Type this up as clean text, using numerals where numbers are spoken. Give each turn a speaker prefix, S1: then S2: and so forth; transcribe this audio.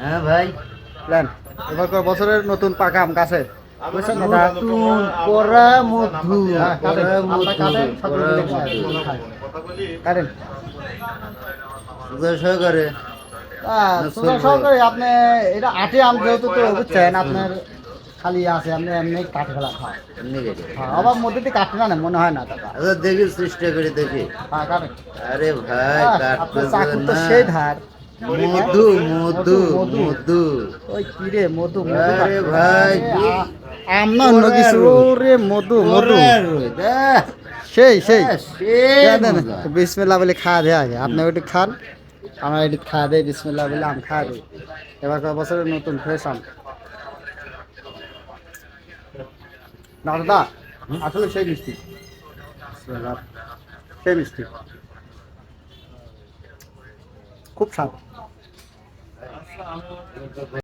S1: হ্যাঁ ভাই,
S2: প্ল্যান এবার বছরের নতুন পাকা আম গাছে বুঝছেন দাদা?
S1: নতুন পরা মধু,
S2: হ্যাঁ, কাটেন,
S1: পরা
S2: আমটা
S1: মধু,
S2: কাটেন, সকলে
S1: পরা
S2: মিলে
S1: মধু।
S2: খায়। কাটেন।
S1: সুগার সহকারে না
S2: সুগার
S1: চলবে?
S2: সহকারে আপনি এটা আটে আম যেহেতু তো বুঝছেন আপনার খালি আছে আপনি এমনি কাটে ফেলা খাওয়া।
S1: এমনি কেটে।
S2: হ্যাঁ, আবার মধ্যে দিয়ে কাটে না মনে হয় না দাদা।
S1: আচ্ছা দেখি চেষ্টা করে দেখি।
S2: হ্যাঁ কাটেন।
S1: আরে ভাই
S2: আপনার
S1: কাটতেছে
S2: চাকু তো
S1: না।
S2: সেই ধার।
S1: মধু মধু
S2: মধু।
S1: মধু।
S2: ওই কি রে মধু মধু
S1: আরে
S2: কাটতে।
S1: ভাই
S2: আরে,
S1: কি
S2: আম না অন্য কিছু রে মধু মধু সেই সেই দেন দেন বিসমিল্লাহ বলে খাওয়া দেয় আগে আপনি ওইটু খান আমার একটু খাওয়া দেয় বিসমিল্লাহ বলে আম খাওয়া দেয় এবার বছরের নতুন ফ্রেশ আম না দাদা আসলে সেই মিষ্টি বিসমিল্লাহ, সেই মিষ্টি খুব স্বাদ